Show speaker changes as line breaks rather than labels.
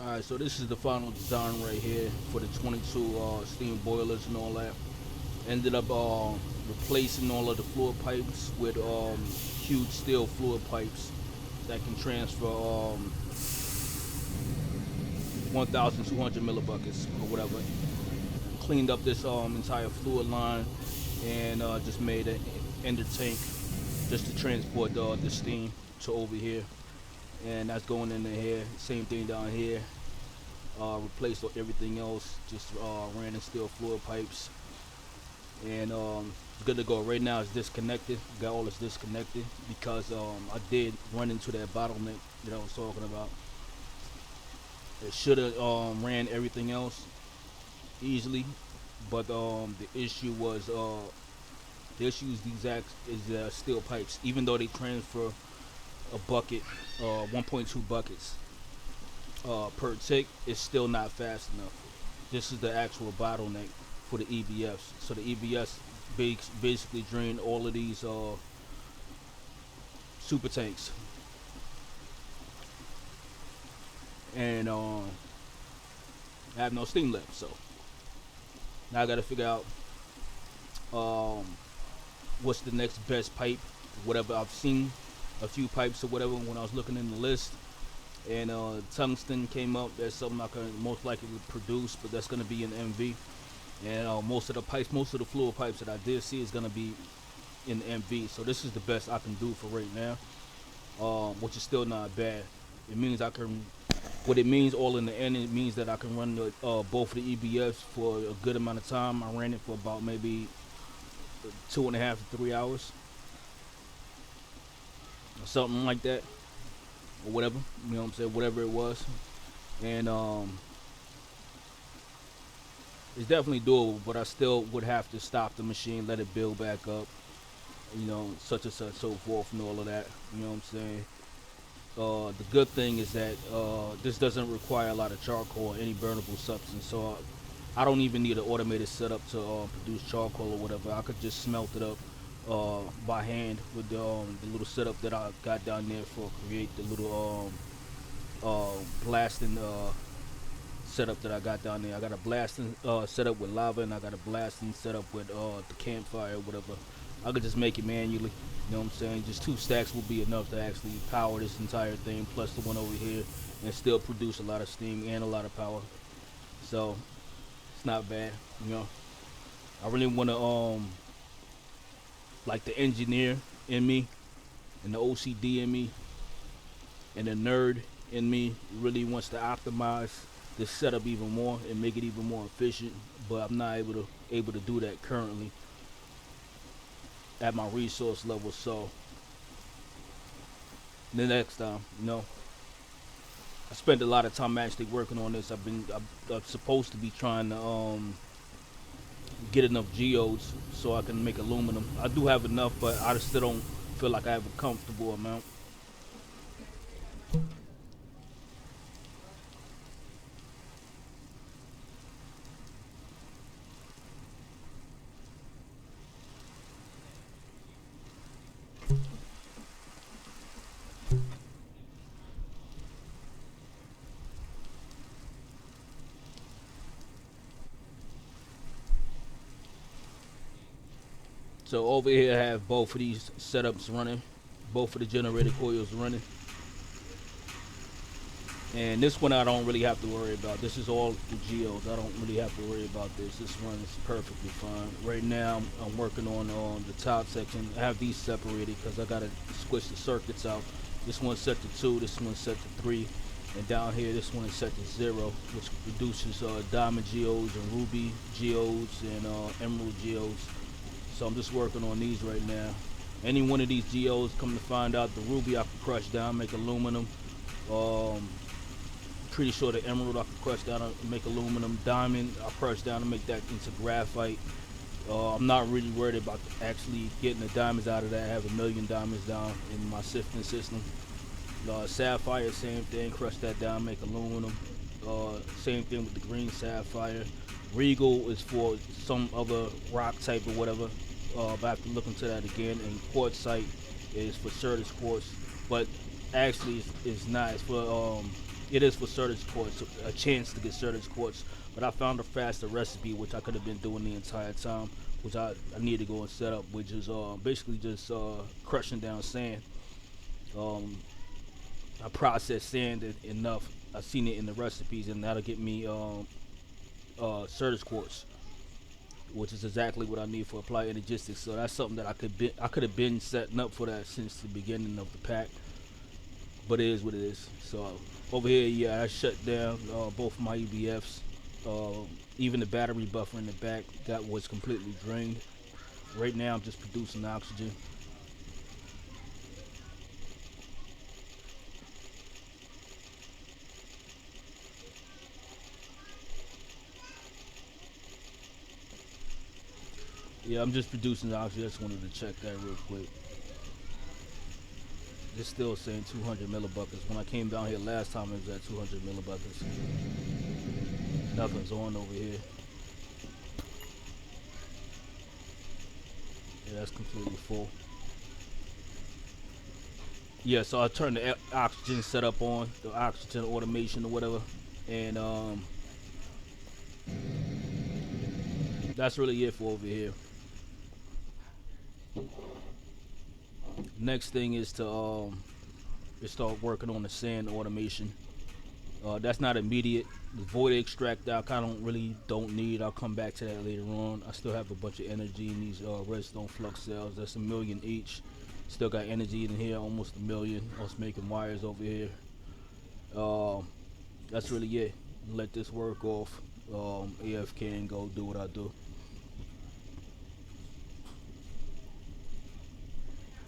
Alright, so this is the final design right here for the 22 steam boilers and all that. Ended up replacing all of the fluid pipes with huge steel fluid pipes that can transfer 1,200 millibuckets or whatever. Cleaned up this entire fluid line and just made an ender tank just to transport the steam to over here. And that's going into here. Same thing down here. Replaced everything else. Just ran in steel fluid pipes, and it's good to go. Right now it's disconnected. Got all this disconnected because I did run into that bottleneck that I was talking about. It should have ran everything else easily, but the issue was the issue is steel pipes. Even though they transfer a bucket, 1.2 buckets per tick, is still not fast enough. This is the actual bottleneck for the EBFs. So the EBS basically drain all of these super tanks, and I have no steam left. So now I got to figure out um, what's the next best pipe. Whatever, I've seen a few pipes or whatever when I was looking in the list, and tungsten came up. That's something I can most likely produce, but that's going to be in MV. And most of the pipes, most of the fluid pipes that I did see is going to be in MV. So this is the best I can do for right now, which is still not bad. It means I can, what it means all in the end, it means that I can run both of the EBFs for a good amount of time. I ran it for about maybe 2.5 to 3 hours, or something like that, or whatever. You know what I'm saying? Whatever it was, and it's definitely doable. But I still would have to stop the machine, let it build back up. You know, such and such, so forth, and all of that. You know what I'm saying? The good thing is that this doesn't require a lot of charcoal or any burnable substance, so I don't even need an automated setup to produce charcoal or whatever. I could just smelt it up by hand with the little setup that I got down there for create the little blasting setup that I got down there. I got a blasting setup with lava, and I got a blasting setup with the campfire or whatever. I could just make it manually. You know what I'm saying? Just 2 stacks will be enough to actually power this entire thing, plus the one over here, and still produce a lot of steam and a lot of power. So it's not bad, you know. I really want to like the engineer in me, and the OCD in me, and the nerd in me really wants to optimize this setup even more and make it even more efficient. But I'm not able to do that currently at my resource level. So the next time, you know, I spent a lot of time actually working on this. I'm supposed to be trying to get enough geodes so I can make aluminum. I do have enough, but I still don't feel like I have a comfortable amount. So over here I have both of these setups running, both of the generator coils running. And this one I don't really have to worry about. This is all the geos. I don't really have to worry about this. This runs perfectly fine. Right now I'm working on the top section. I have these separated because I gotta switch the circuits out. This one's set to 2, this one's set to 3, and down here this one is set to 0, which produces diamond geodes and ruby geodes and emerald geodes. So I'm just working on these right now. Any one of these geodes, come to find out, the ruby I can crush down, make aluminum. Pretty sure the emerald I can crush down and make aluminum. Diamond I crush down and make that into graphite. I'm not really worried about actually getting the diamonds out of that. I have 1,000,000 diamonds down in my sifting system. Sapphire, same thing, crush that down, make aluminum. Same thing with the green sapphire. Regal is for some other rock type or whatever. But I have to look into that again. And quartzite is for Certus quartz, but actually it's not. It's for It is for certain sports, a chance to get certain sports. But I found a faster recipe, which I could have been doing the entire time, which I need to go and set up, which is basically just crushing down sand. Um, I process sand enough. I've seen it in the recipes, and that'll get me certain quartz, which is exactly what I need for applied energistics. So that's something that I could have been setting up for that since the beginning of the pack, but it is what it is. So over here, yeah, I shut down both my EBFs. Even the battery buffer in the back that was completely drained. Right now, I'm just producing oxygen. Yeah, I'm just producing oxygen. I just wanted to check that real quick. It's still saying 200 millibuckets. When I came down here last time, it was at 200 millibuckets. Nothing's on over here. Yeah, that's completely full. Yeah, so I turned the oxygen setup on, the oxygen automation or whatever, and that's really it for over here. Next thing is start working on the sand automation. That's not immediate. The void extract I kind of don't need. I'll come back to that later on. I still have a bunch of energy in these redstone flux cells. That's a million each. Still got energy in here, almost a million. I was making wires over here. That's really it. Let this work off. AFK and go do what I do.